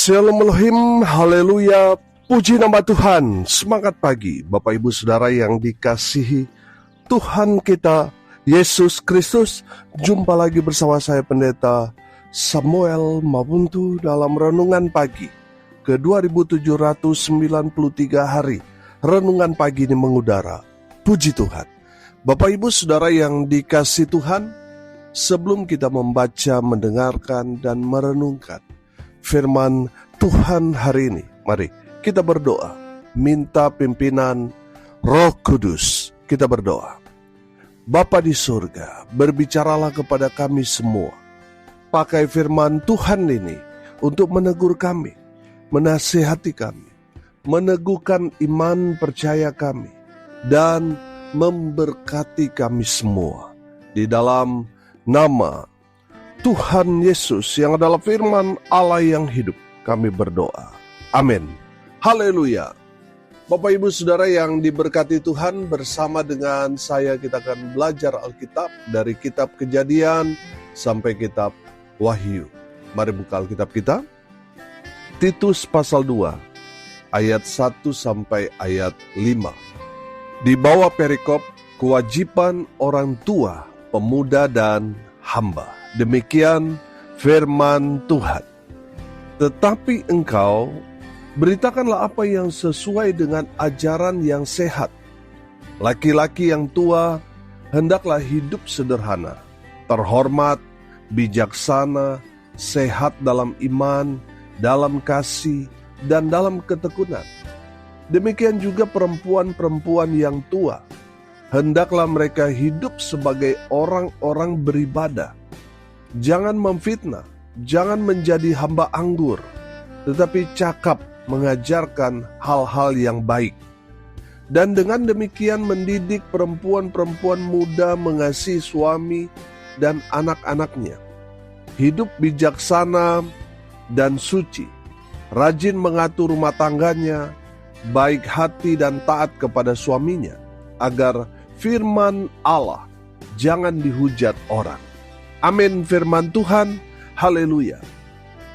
Shalom Elohim, haleluya, puji nama Tuhan. Semangat pagi Bapak Ibu Saudara yang dikasihi Tuhan kita Yesus Kristus. Jumpa lagi bersama saya Pendeta Samuel Mabuntu dalam Renungan Pagi ke 2793 hari. Renungan pagi ini mengudara. Puji Tuhan. Bapak Ibu Saudara yang dikasihi Tuhan, sebelum kita membaca, mendengarkan, dan merenungkan firman Tuhan hari ini, mari kita berdoa, minta pimpinan Roh Kudus. Kita berdoa. Bapa di surga, berbicaralah kepada kami semua. Pakai firman Tuhan ini untuk menegur kami, menasihati kami, meneguhkan iman percaya kami, dan memberkati kami semua. Di dalam nama Tuhan Yesus yang adalah firman Allah yang hidup, kami berdoa. Amin. Haleluya. Bapak Ibu Saudara yang diberkati Tuhan, bersama dengan saya kita akan belajar Alkitab dari kitab Kejadian sampai kitab Wahyu. Mari buka Alkitab kita. Titus pasal 2 ayat 1 sampai ayat 5. Di bawah perikop kewajiban orang tua, pemuda dan hamba. Demikian firman Tuhan. Tetapi engkau beritakanlah apa yang sesuai dengan ajaran yang sehat. Laki-laki yang tua hendaklah hidup sederhana, terhormat, bijaksana, sehat dalam iman, dalam kasih, dan dalam ketekunan. Demikian juga perempuan-perempuan yang tua, hendaklah mereka hidup sebagai orang-orang beribadah. Jangan memfitnah, jangan menjadi hamba anggur, tetapi cakap mengajarkan hal-hal yang baik. Dan dengan demikian mendidik perempuan-perempuan muda mengasihi suami dan anak-anaknya. Hidup bijaksana dan suci, rajin mengatur rumah tangganya, baik hati dan taat kepada suaminya, agar firman Allah jangan dihujat orang. Amin, firman Tuhan. Haleluya.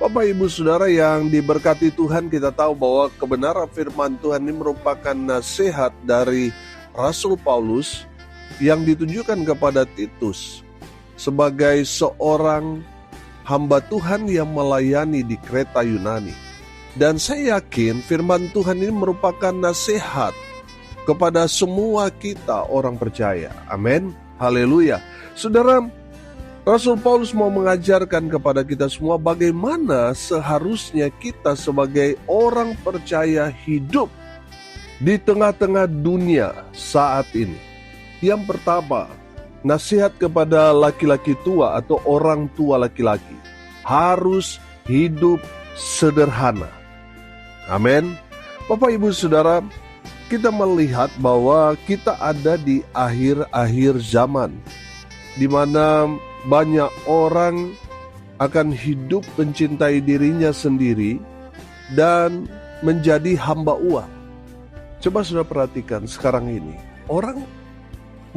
Bapak Ibu Saudara yang diberkati Tuhan, kita tahu bahwa kebenaran firman Tuhan ini merupakan nasihat dari Rasul Paulus yang ditujukan kepada Titus sebagai seorang hamba Tuhan yang melayani di Kreta Yunani. Dan saya yakin firman Tuhan ini merupakan nasihat kepada semua kita orang percaya. Amin. Haleluya. Saudara, Rasul Paulus mau mengajarkan kepada kita semua bagaimana seharusnya kita sebagai orang percaya hidup di tengah-tengah dunia saat ini. Yang pertama, nasihat kepada laki-laki tua atau orang tua laki-laki, harus hidup sederhana. Amin. Bapak Ibu Saudara, kita melihat bahwa kita ada di akhir-akhir zaman, di mana banyak orang akan hidup mencintai dirinya sendiri dan menjadi hamba uang. Coba sudah perhatikan sekarang ini, orang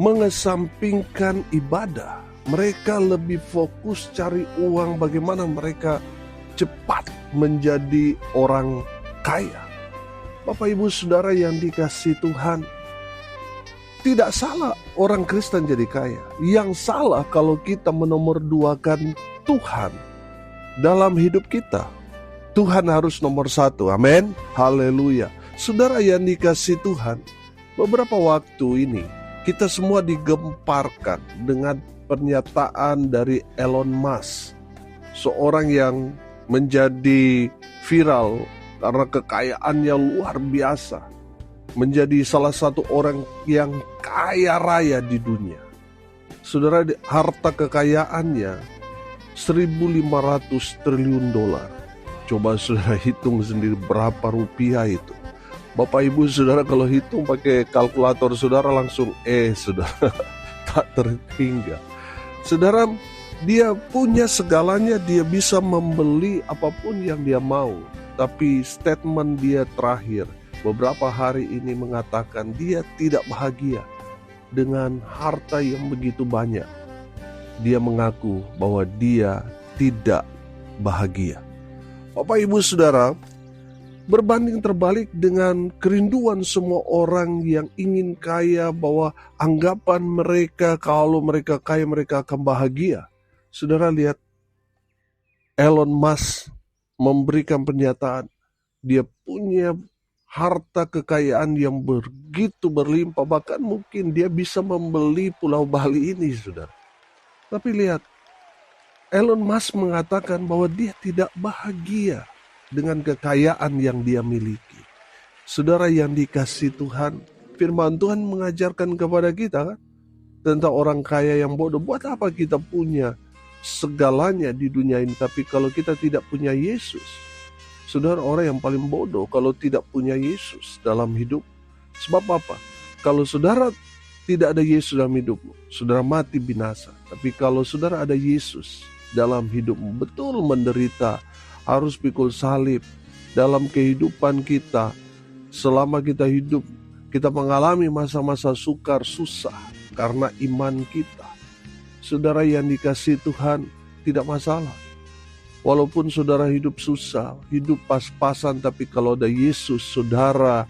mengesampingkan ibadah. Mereka lebih fokus cari uang, bagaimana mereka cepat menjadi orang kaya. Bapak Ibu Saudara yang dikasihi Tuhan, tidak salah orang Kristen jadi kaya. Yang salah kalau kita menomorduakan Tuhan dalam hidup kita. Tuhan harus nomor satu. Amin. Haleluya. Saudara yang dikasihi Tuhan, beberapa waktu ini kita semua digemparkan dengan pernyataan dari Elon Musk, seorang yang menjadi viral karena kekayaannya luar biasa, menjadi salah satu orang yang kaya raya di dunia. Saudara, harta kekayaannya 1.500 triliun dolar. Coba saudara hitung sendiri berapa rupiah itu. Bapak Ibu Saudara kalau hitung pakai kalkulator saudara langsung saudara tak terhingga. Saudara, dia punya segalanya, dia bisa membeli apapun yang dia mau. Tapi statement dia terakhir beberapa hari ini mengatakan dia tidak bahagia dengan harta yang begitu banyak. Dia mengaku bahwa dia tidak bahagia. Bapak Ibu Saudara, berbanding terbalik dengan kerinduan semua orang yang ingin kaya, bahwa anggapan mereka kalau mereka kaya mereka akan bahagia. Saudara lihat Elon Musk memberikan pernyataan, dia punya harta kekayaan yang begitu berlimpah, bahkan mungkin dia bisa membeli Pulau Bali ini, saudara. Tapi lihat, Elon Musk mengatakan bahwa dia tidak bahagia dengan kekayaan yang dia miliki. Saudara yang dikasihi Tuhan, firman Tuhan mengajarkan kepada kita kan, tentang orang kaya yang bodoh. Buat apa kita punya segalanya di dunia ini, tapi kalau kita tidak punya Yesus? Saudara, orang yang paling bodoh kalau tidak punya Yesus dalam hidup. Sebab apa? Kalau saudara tidak ada Yesus dalam hidupmu, saudara mati binasa. Tapi kalau saudara ada Yesus dalam hidupmu, betul menderita, harus pikul salib dalam kehidupan kita. Selama kita hidup, kita mengalami masa-masa sukar, susah karena iman kita. Saudara yang dikasihi Tuhan, tidak masalah. Walaupun saudara hidup susah, hidup pas-pasan, tapi kalau ada Yesus, saudara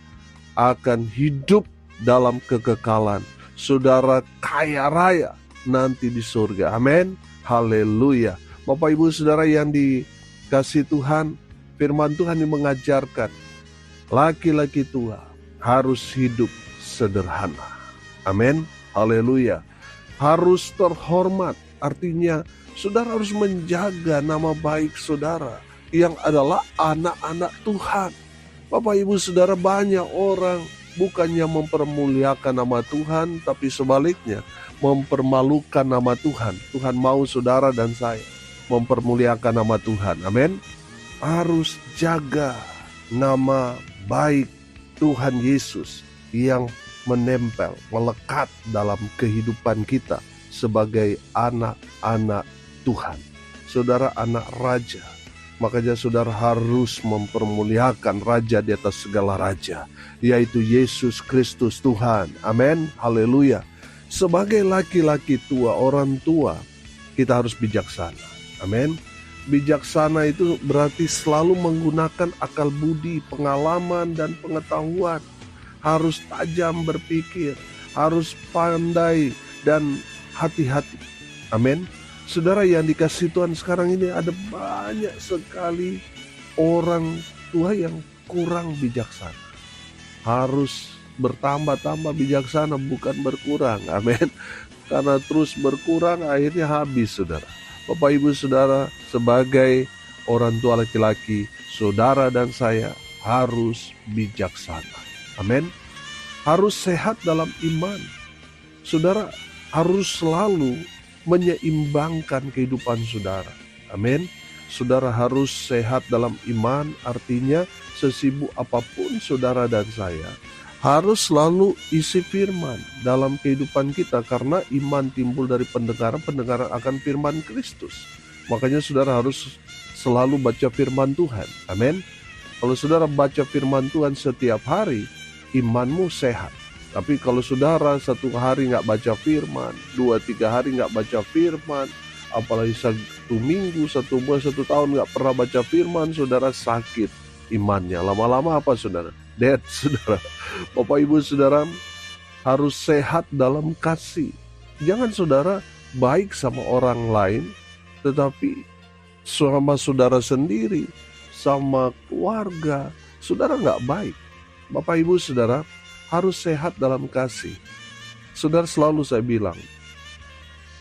akan hidup dalam kekekalan. Saudara kaya raya nanti di surga. Amin. Haleluya. Bapak Ibu Saudara yang dikasihi Tuhan, firman Tuhan yang mengajarkan laki-laki tua harus hidup sederhana. Amin. Haleluya. Harus terhormat, artinya saudara harus menjaga nama baik saudara yang adalah anak-anak Tuhan. Bapak Ibu Saudara, banyak orang bukannya mempermuliakan nama Tuhan, tapi sebaliknya mempermalukan nama Tuhan. Tuhan mau saudara dan saya mempermuliakan nama Tuhan. Amin. Harus jaga nama baik Tuhan Yesus yang menempel, melekat dalam kehidupan kita sebagai anak-anak Tuhan. Saudara anak raja, makanya saudara harus mempermuliakan raja di atas segala raja, yaitu Yesus Kristus Tuhan. Amin. Haleluya. Sebagai laki-laki tua, orang tua, kita harus bijaksana. Amin. Bijaksana itu berarti selalu menggunakan akal budi, pengalaman, dan pengetahuan. Harus tajam berpikir, harus pandai dan hati-hati. Amin. Saudara yang dikasihi Tuhan, sekarang ini ada banyak sekali orang tua yang kurang bijaksana. Harus bertambah-tambah bijaksana, bukan berkurang. Amin. Karena terus berkurang akhirnya habis, saudara. Bapak Ibu Saudara, sebagai orang tua laki-laki, saudara dan saya harus bijaksana. Amin. Harus sehat dalam iman. Saudara harus selalu menyeimbangkan kehidupan saudara. Amin. Saudara harus sehat dalam iman, artinya sesibuk apapun saudara dan saya harus selalu isi firman dalam kehidupan kita, karena iman timbul dari pendengaran akan firman Kristus. Makanya saudara harus selalu baca firman Tuhan. Amin. Kalau saudara baca firman Tuhan setiap hari, imanmu sehat. Tapi kalau saudara satu hari nggak baca firman, 2-3 hari nggak baca firman, apalagi 1 minggu, 1 bulan, 1 tahun nggak pernah baca firman, saudara sakit imannya. Lama-lama apa saudara? Dead, saudara. Bapak Ibu Saudara harus sehat dalam kasih. Jangan saudara baik sama orang lain, tetapi sama saudara sendiri, sama keluarga, saudara nggak baik. Bapak Ibu Saudara harus sehat dalam kasih. Saudara, selalu saya bilang,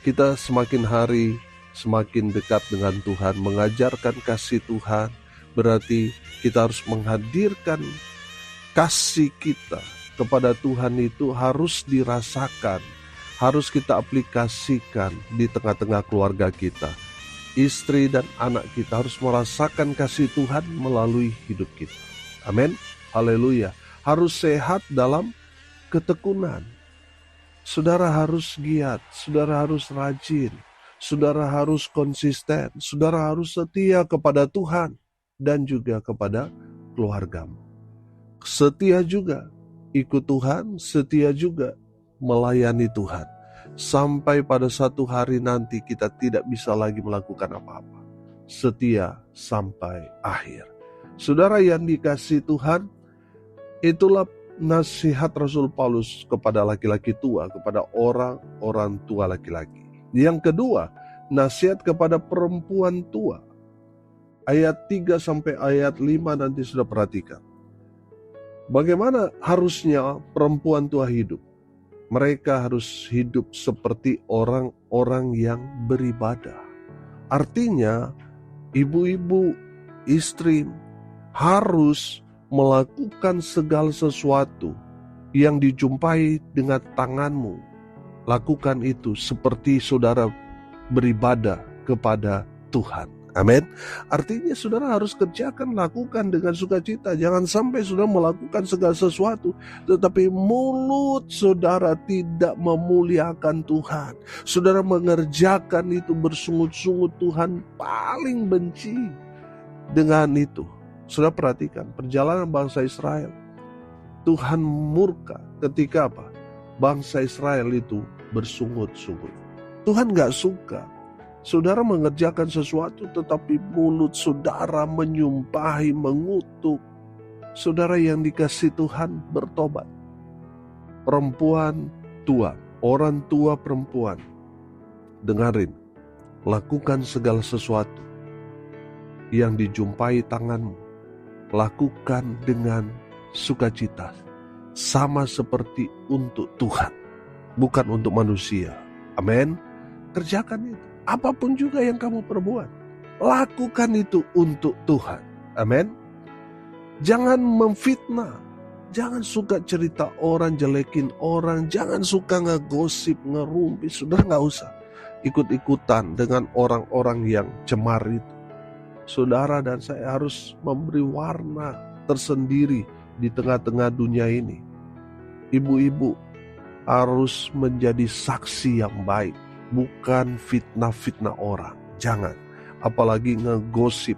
kita semakin hari semakin dekat dengan Tuhan, mengajarkan kasih Tuhan, berarti kita harus menghadirkan kasih kita kepada Tuhan itu harus dirasakan, harus kita aplikasikan di tengah-tengah keluarga kita. Istri dan anak kita harus merasakan kasih Tuhan melalui hidup kita. Amin. Haleluya. Harus sehat dalam ketekunan. Saudara harus giat, saudara harus rajin, saudara harus konsisten, saudara harus setia kepada Tuhan dan juga kepada keluargamu. Setia juga ikut Tuhan, setia juga melayani Tuhan. Sampai pada satu hari nanti kita tidak bisa lagi melakukan apa-apa. setia sampai akhir. Saudara yang dikasihi Tuhan, itulah nasihat Rasul Paulus kepada laki-laki tua, kepada orang tua laki-laki. Yang kedua, nasihat kepada perempuan tua. Ayat 3 sampai ayat 5 nanti sudah perhatikan. Bagaimana harusnya perempuan tua hidup? Mereka harus hidup seperti orang-orang yang beribadah. Artinya, ibu-ibu, istri harus melakukan segala sesuatu yang dijumpai dengan tanganmu. Lakukan itu seperti saudara beribadah kepada Tuhan. Amin. Artinya saudara harus kerjakan, lakukan dengan sukacita. Jangan sampai saudara melakukan segala sesuatu, tetapi mulut saudara tidak memuliakan Tuhan. Saudara mengerjakan itu bersungut-sungut, Tuhan paling benci dengan itu. Saudara perhatikan perjalanan bangsa Israel. Tuhan murka ketika apa? Bangsa Israel itu bersungut-sungut. Tuhan gak suka saudara mengerjakan sesuatu tetapi mulut saudara menyumpahi, mengutuk. Saudara yang dikasihi Tuhan, bertobat. Perempuan tua, orang tua perempuan, dengarin, lakukan segala sesuatu yang dijumpai tanganmu. Lakukan dengan sukacita, sama seperti untuk Tuhan, bukan untuk manusia. Amin. Kerjakan itu. Apapun juga yang kamu perbuat, lakukan itu untuk Tuhan. Amin. Jangan memfitnah. Jangan suka cerita orang, jelekin orang. Jangan suka ngegosip, ngerumpi. Sudah gak usah ikut-ikutan dengan orang-orang yang cemar itu. Saudara dan saya harus memberi warna tersendiri di tengah-tengah dunia ini. Ibu-ibu harus menjadi saksi yang baik, bukan fitnah-fitnah orang. Jangan, apalagi ngegosip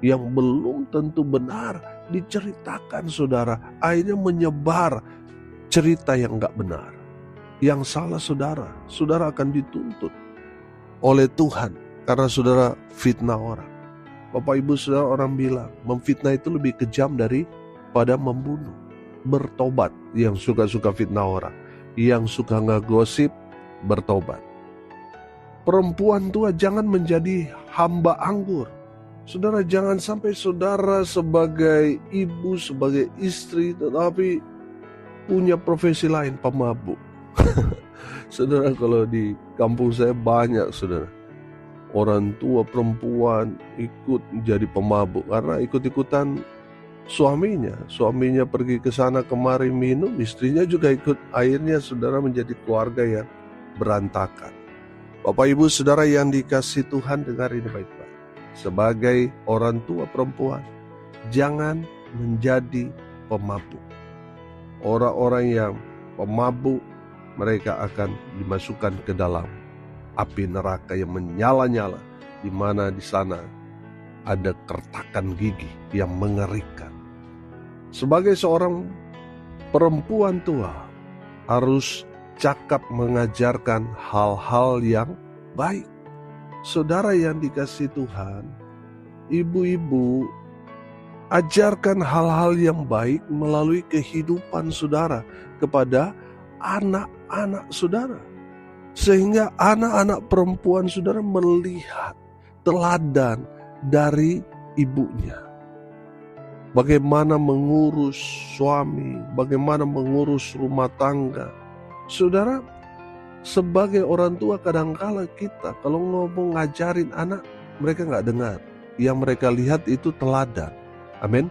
yang belum tentu benar diceritakan saudara. Akhirnya menyebar cerita yang gak benar. Yang salah saudara akan dituntut oleh Tuhan karena saudara fitnah orang. Bapak ibu saudara, orang bilang memfitnah itu lebih kejam daripada membunuh. Bertobat yang suka-suka fitnah orang, yang suka ngegosip, bertobat. Perempuan tua jangan menjadi hamba anggur. Saudara, jangan sampai saudara sebagai ibu, sebagai istri, tetapi punya profesi lain, pemabuk. Saudara, kalau di kampung saya banyak saudara, orang tua perempuan ikut jadi pemabuk karena ikut-ikutan suaminya pergi ke sana kemari minum, istrinya juga ikut. Akhirnya saudara menjadi keluarga yang berantakan. Bapak ibu saudara yang dikasihi Tuhan, dengar ini baik-baik. Sebagai orang tua perempuan, jangan menjadi pemabuk. Orang-orang yang pemabuk, mereka akan dimasukkan ke dalam api neraka yang menyala-nyala, di mana di sana ada kertakan gigi yang mengerikan. Sebagai seorang perempuan tua, harus cakap mengajarkan hal-hal yang baik. Saudara yang dikasihi Tuhan, ibu-ibu, ajarkan hal-hal yang baik melalui kehidupan saudara kepada anak-anak saudara. Sehingga anak-anak perempuan saudara melihat teladan dari ibunya. Bagaimana mengurus suami, bagaimana mengurus rumah tangga. Saudara, sebagai orang tua kadangkala kita kalau ngomong ngajarin anak, mereka gak dengar. Yang mereka lihat itu teladan. Amin.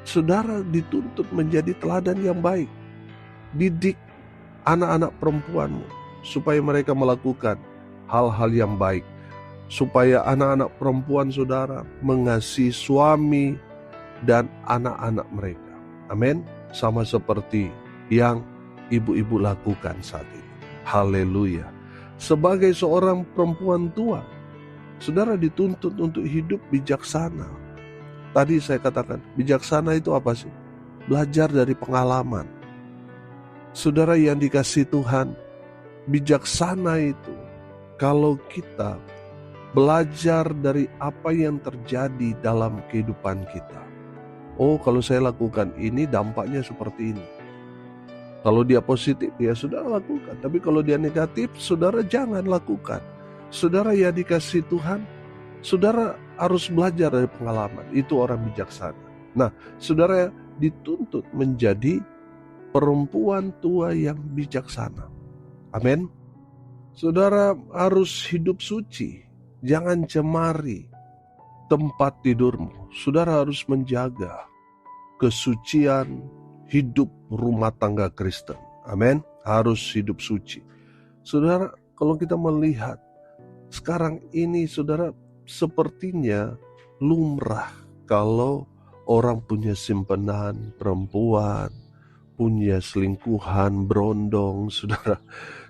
Saudara dituntut menjadi teladan yang baik. Didik anak-anak perempuanmu supaya mereka melakukan hal-hal yang baik. Supaya anak-anak perempuan saudara mengasihi suami dan anak-anak mereka. Amin. Sama seperti yang ibu-ibu lakukan saat ini. Haleluya. Sebagai seorang perempuan tua, saudara dituntut untuk hidup bijaksana. Tadi saya katakan, bijaksana itu apa sih? Belajar dari pengalaman. Saudara yang dikasihi Tuhan, bijaksana itu kalau kita belajar dari apa yang terjadi dalam kehidupan kita. Oh, kalau saya lakukan ini dampaknya seperti ini. Kalau dia positif, ya saudara lakukan. Tapi kalau dia negatif, saudara jangan lakukan. Saudara ya dikasih Tuhan, saudara harus belajar dari pengalaman. Itu orang bijaksana. Nah, saudara dituntut menjadi perempuan tua yang bijaksana. Amin. Saudara harus hidup suci. Jangan cemari tempat tidurmu. Saudara harus menjaga kesucian hidup rumah tangga Kristen. Amin. Harus hidup suci. Saudara, kalau kita melihat sekarang ini, saudara, sepertinya lumrah kalau orang punya simpanan perempuan, punya selingkuhan, berondong, saudara.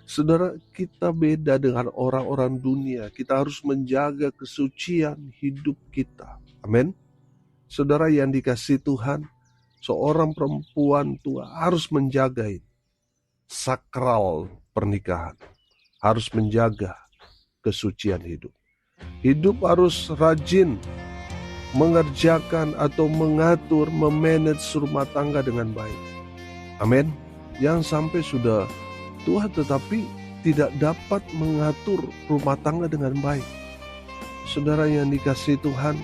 Saudara, kita beda dengan orang-orang dunia. Kita harus menjaga kesucian hidup kita. Amin. Saudara yang dikasihi Tuhan, seorang perempuan tua harus menjaga sakral pernikahan. Harus menjaga kesucian hidup. Hidup harus rajin mengerjakan atau mengatur, memanage rumah tangga dengan baik. Amin. Jangan sampai sudah tua tetapi tidak dapat mengatur rumah tangga dengan baik. Saudara yang dikasihi Tuhan,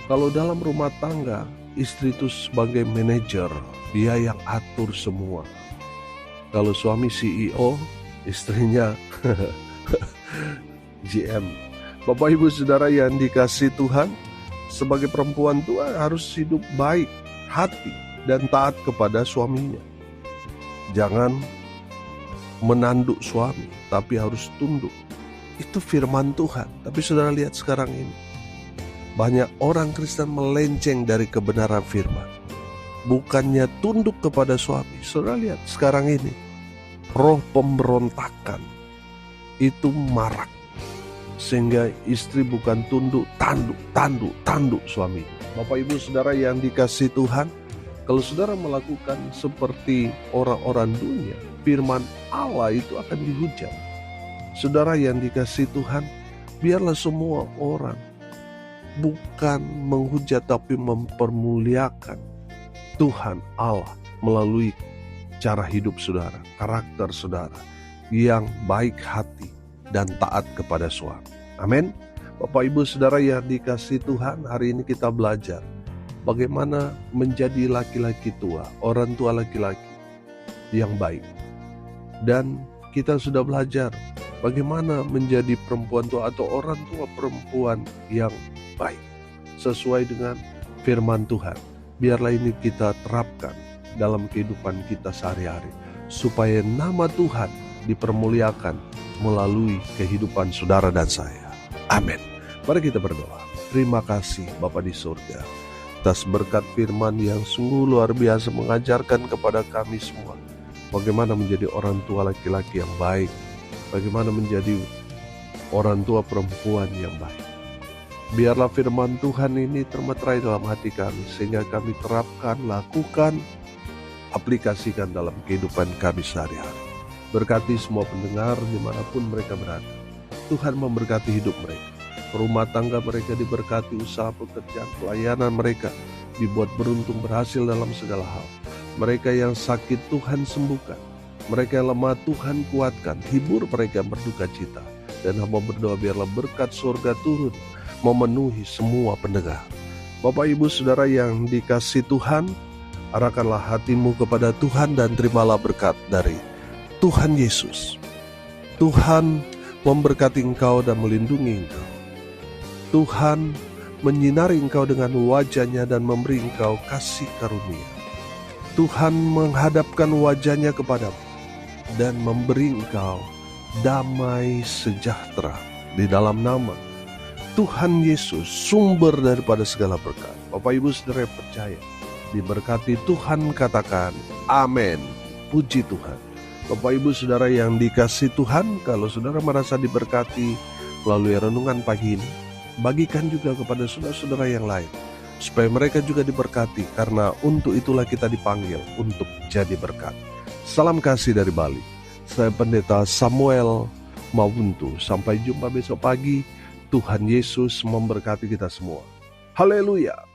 kalau dalam rumah tangga, istri itu sebagai manajer, dia yang atur semua. Kalau suami CEO, istrinya GM. Bapak Ibu Saudara yang dikasihi Tuhan, sebagai perempuan tua harus hidup baik hati dan taat kepada suaminya. Jangan menanduk suami, tapi harus tunduk. Itu firman Tuhan. Tapi saudara lihat sekarang ini, banyak orang Kristen melenceng dari kebenaran firman. Bukannya tunduk kepada suami. Saudara lihat sekarang ini, roh pemberontakan itu marak. Sehingga istri bukan tunduk, tanduk suami. Bapak Ibu Saudara yang dikasihi Tuhan, kalau saudara melakukan seperti orang-orang dunia, firman Allah itu akan dihujat. Saudara yang dikasihi Tuhan, biarlah semua orang bukan menghujat tapi mempermuliakan Tuhan Allah melalui cara hidup saudara, karakter saudara yang baik hati dan taat kepada suami. Amin. Bapak Ibu Saudara yang dikasihi Tuhan, hari ini kita belajar bagaimana menjadi laki-laki tua, orang tua laki-laki yang baik. Dan kita sudah belajar bagaimana menjadi perempuan tua atau orang tua perempuan yang baik sesuai dengan firman Tuhan. Biarlah ini kita terapkan dalam kehidupan kita sehari-hari supaya nama Tuhan dipermuliakan melalui kehidupan saudara dan saya. Amin. Mari kita berdoa. Terima kasih Bapa di surga atas berkat firman yang sungguh luar biasa mengajarkan kepada kami semua bagaimana menjadi orang tua laki-laki yang baik, bagaimana menjadi orang tua perempuan yang baik. Biarlah firman Tuhan ini termeterai dalam hati kami sehingga kami terapkan, lakukan, aplikasikan dalam kehidupan kami sehari-hari. Berkati semua pendengar dimanapun mereka berada. Tuhan memberkati hidup mereka. Rumah tangga mereka diberkati, usaha pekerjaan, pelayanan mereka dibuat beruntung berhasil dalam segala hal. Mereka yang sakit Tuhan sembuhkan. Mereka yang lemah Tuhan kuatkan. Hibur mereka yang berduka cita. Dan hamba berdoa biarlah berkat surga turun memenuhi semua pendengar. Bapak Ibu Saudara yang dikasihi Tuhan, arahkanlah hatimu kepada Tuhan dan terimalah berkat dari Tuhan Yesus. Tuhan memberkati engkau dan melindungi engkau. Tuhan menyinari engkau dengan wajah-Nya dan memberi engkau kasih karunia. Tuhan menghadapkan wajah-Nya kepadamu dan memberi engkau damai sejahtera di dalam nama Tuhan Yesus, sumber daripada segala berkat. Bapak Ibu Saudara yang percaya, diberkati Tuhan, katakan amin. Puji Tuhan. Bapak Ibu Saudara yang dikasihi Tuhan, kalau saudara merasa diberkati melalui renungan pagi ini, bagikan juga kepada saudara-saudara yang lain, supaya mereka juga diberkati, karena untuk itulah kita dipanggil untuk jadi berkat. Salam kasih dari Bali. Saya Pendeta Samuel Mawuntu. Sampai jumpa besok pagi. Tuhan Yesus memberkati kita semua. Haleluya.